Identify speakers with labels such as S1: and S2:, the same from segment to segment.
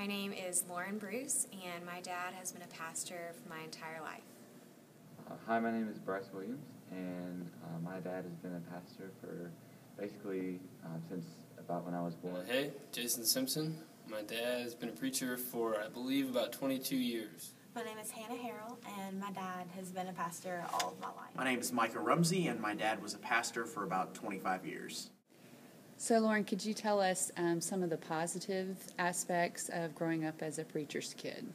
S1: My name is Lauren Bruce, and my dad has been a pastor for my entire life.
S2: Hi, my name is Bryce Williams, and my dad has been a pastor for basically since about when I was born.
S3: Hey, Jason Simpson. My dad has been a preacher for, I believe, about 22 years.
S4: My name is Hannah Harrell, and my dad has been a pastor all of my life.
S5: My name is Micah Rumsey, and my dad was a pastor for about 25 years.
S6: So, Lauren, could you tell us some of the positive aspects of growing up as a preacher's kid?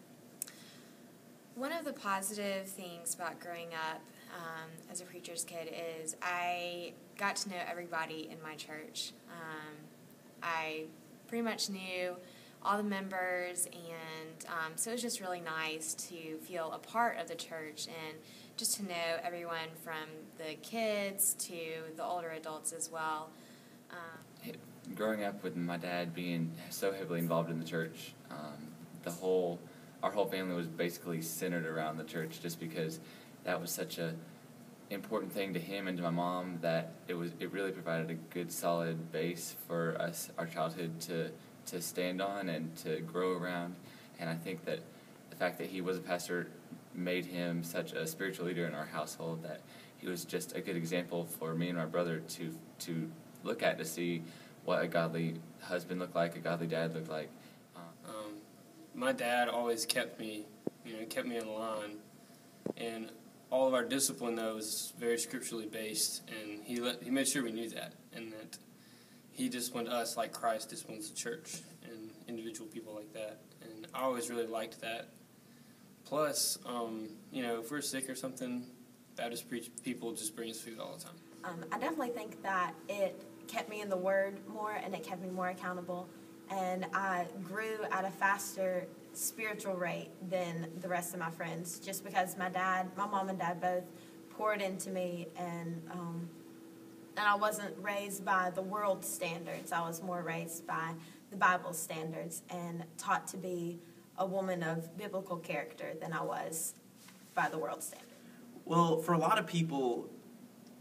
S1: One of the positive things about growing up as a preacher's kid is I got to know everybody in my church. I pretty much knew all the members, and so it was just really nice to feel a part of the church and just to know everyone from the kids to the older adults as well.
S2: Growing up with my dad being so heavily involved in the church, our whole family was basically centered around the church, just because that was such a important thing to him and to my mom that it really provided a good solid base for us, our childhood, to stand on and to grow around. And I think that the fact that he was a pastor made him such a spiritual leader in our household, that he was just a good example for me and my brother to look at, to see what a godly husband looked like, a godly dad looked like.
S3: My dad always kept me in line, and all of our discipline, though, was very scripturally based, and he made sure we knew that, and that he disciplined us like Christ disciplines the church and individual people like that, and I always really liked that. Plus, if we're sick or something, Baptist people just bring us food all the time.
S4: I definitely think that it kept me in the Word more, and it kept me more accountable, and I grew at a faster spiritual rate than the rest of my friends, just because my mom and dad both poured into me, and I wasn't raised by the world standards. I was more raised by the Bible standards and taught to be a woman of biblical character than I was by the world standard.
S5: Well, for a lot of people,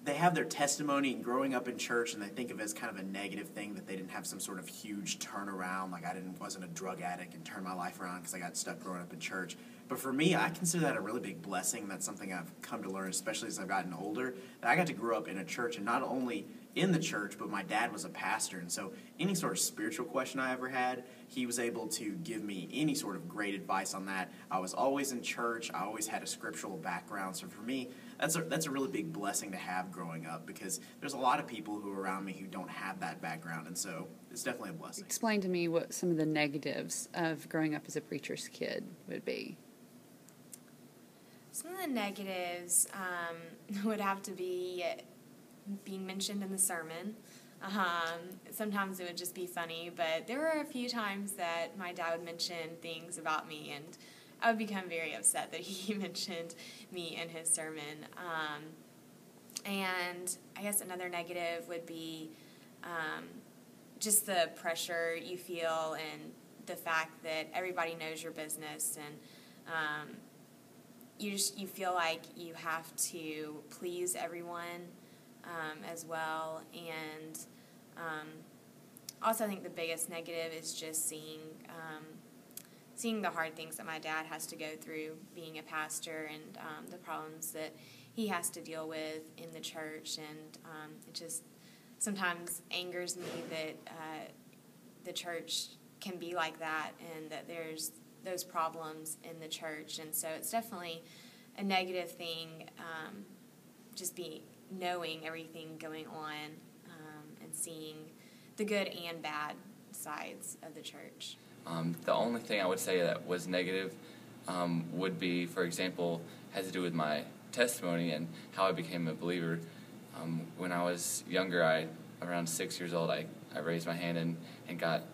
S5: they have their testimony growing up in church, and they think of it as kind of a negative thing, that they didn't have some sort of huge turnaround, like wasn't a drug addict and turned my life around because I got stuck growing up in church. But for me, I consider that a really big blessing. That's something I've come to learn, especially as I've gotten older, that I got to grow up in a church, and not only in the church, but my dad was a pastor, and so any sort of spiritual question I ever had, he was able to give me any sort of great advice on that. I was always in church. I always had a scriptural background, so for me, that's a really big blessing to have growing up, because there's a lot of people who are around me who don't have that background, and so it's definitely a blessing.
S6: Explain to me what some of the negatives of growing up as a preacher's kid would be.
S1: Some of the negatives would have to be being mentioned in the sermon. Sometimes it would just be funny, but there were a few times that my dad would mention things about me, and I would become very upset that he mentioned me in his sermon. And I guess another negative would be just the pressure you feel, and the fact that everybody knows your business, and you feel like you have to please everyone as well. And also I think the biggest negative is just seeing the hard things that my dad has to go through being a pastor, and the problems that he has to deal with in the church. And it just sometimes angers me that the church can be like that, and that there's those problems in the church. And so it's definitely a negative thing, just knowing everything going on, and seeing the good and bad sides of the church.
S2: The only thing I would say that was negative would be, for example, has to do with my testimony and how I became a believer. When I was younger, around 6 years old, I raised my hand and got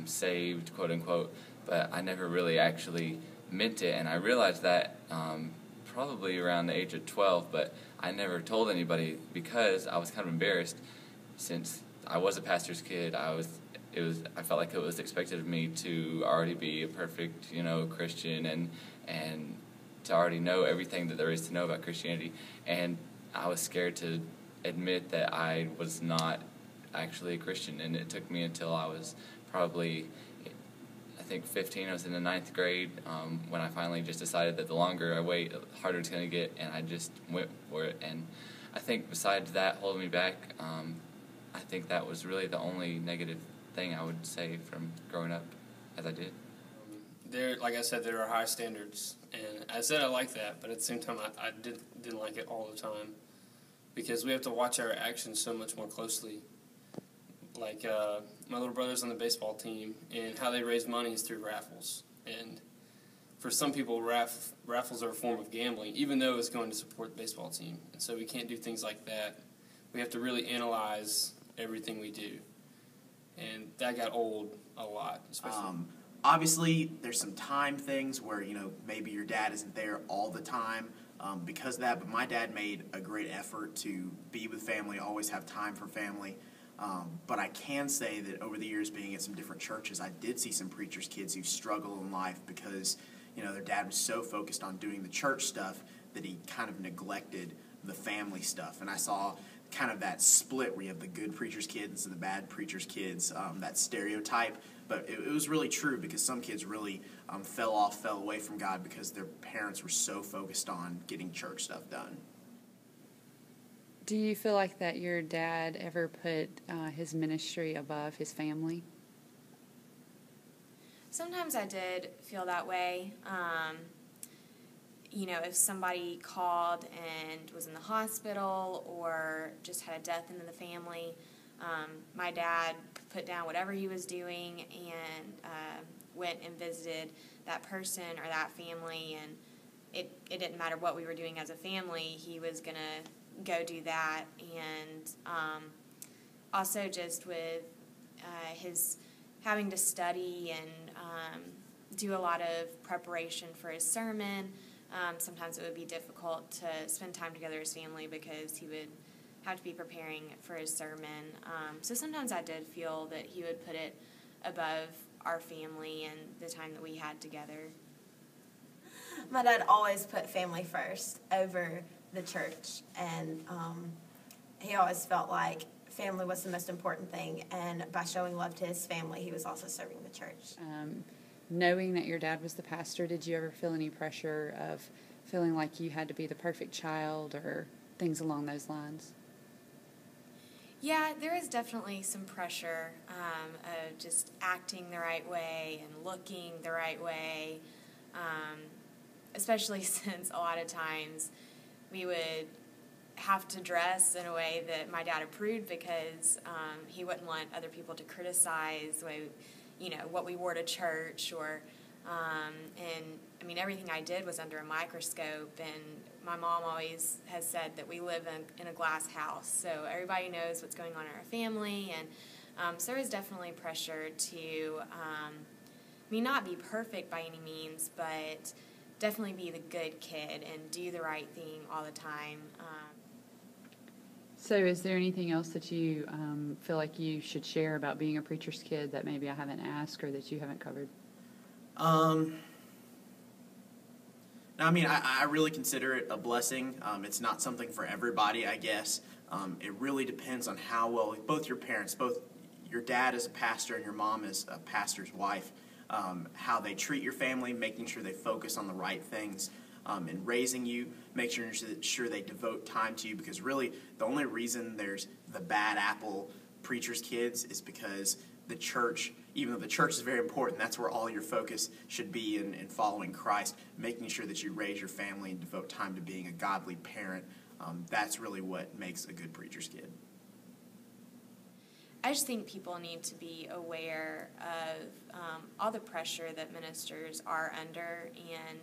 S2: saved, quote unquote, but I never really actually meant it, and I realized that probably around the age of 12, but I never told anybody because I was kind of embarrassed, since I was a pastor's kid. I felt like it was expected of me to already be a perfect, Christian, and to already know everything that there is to know about Christianity. And I was scared to admit that I was not actually a Christian, and it took me until I was probably, I think 15. I was in the 9th grade when I finally just decided that the longer I wait, the harder it's going to get, and I just went for it. And I think besides that holding me back, I think that was really the only negative thing I would say from growing up as I did.
S3: Like I said, there are high standards, and I said I like that, but at the same time, I didn't like it all the time, because we have to watch our actions so much more closely. Like my little brother's on the baseball team, and how they raise money is through raffles. And for some people, raffles are a form of gambling, even though it's going to support the baseball team. And so we can't do things like that. We have to really analyze everything we do, and that got old a lot, especially.
S5: Obviously, there's some time things where, maybe your dad isn't there all the time because of that, but my dad made a great effort to be with family, always have time for family. But I can say that over the years being at some different churches, I did see some preachers' kids who struggle in life because, their dad was so focused on doing the church stuff that he kind of neglected the family stuff. And I saw kind of that split where you have the good preacher's kids and the bad preacher's kids, that stereotype. But it was really true because some kids really fell away from God because their parents were so focused on getting church stuff done.
S6: Do you feel like that your dad ever put his ministry above his family?
S1: Sometimes I did feel that way. If somebody called and was in the hospital or just had a death in the family, my dad put down whatever he was doing and went and visited that person or that family, and it didn't matter what we were doing as a family, he was going to go do that. And also just with his having to study and do a lot of preparation for his sermon, sometimes it would be difficult to spend time together as family because he would have to be preparing for his sermon. So sometimes I did feel that he would put it above our family and the time that we had together.
S4: My dad always put family first over the church, and he always felt like family was the most important thing, and by showing love to his family, he was also serving the church.
S6: Knowing that your dad was the pastor, did you ever feel any pressure of feeling like you had to be the perfect child or things along those lines?
S1: Yeah, there is definitely some pressure of just acting the right way and looking the right way, especially since a lot of times we would have to dress in a way that my dad approved because he wouldn't want other people to criticize the way, what we wore to church or, everything I did was under a microscope, and my mom always has said that we live in a glass house, so everybody knows what's going on in our family, and so there is definitely pressure to, not be perfect by any means, but definitely be the good kid and do the right thing all the time.
S6: So is there anything else that you feel like you should share about being a preacher's kid that maybe I haven't asked or that you haven't covered?
S5: I really consider it a blessing. It's not something for everybody, I guess. It really depends on how well both your parents, both your dad is a pastor and your mom is a pastor's wife, how they treat your family, making sure they focus on the right things. In raising you, make sure they devote time to you, because really the only reason there's the bad apple preacher's kids is because the church, even though the church is very important, that's where all your focus should be in following Christ, making sure that you raise your family and devote time to being a godly parent. That's really what makes a good preacher's kid.
S1: I just think people need to be aware of all the pressure that ministers are under and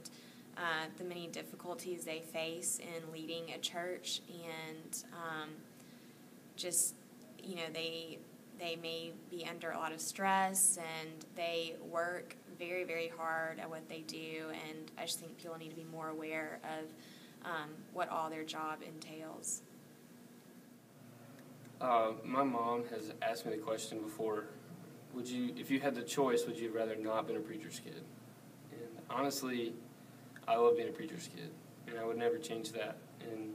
S1: the many difficulties they face in leading a church, and they may be under a lot of stress, and they work very, very hard at what they do, and I just think people need to be more aware of what all their job entails.
S3: My mom has asked me the question before, if you had the choice, would you have rather not been a preacher's kid? And honestly, I love being a preacher's kid, and I would never change that. And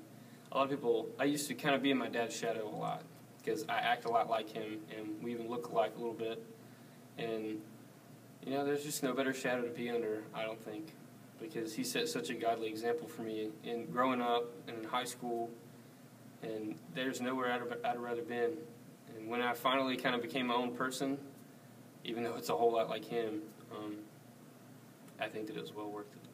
S3: a lot of people, I used to kind of be in my dad's shadow a lot, because I act a lot like him, and we even look alike a little bit. And There's just no better shadow to be under, I don't think, because he set such a godly example for me in growing up and in high school, and there's nowhere I'd rather been. And when I finally kind of became my own person, even though it's a whole lot like him, I think that it was well worth it.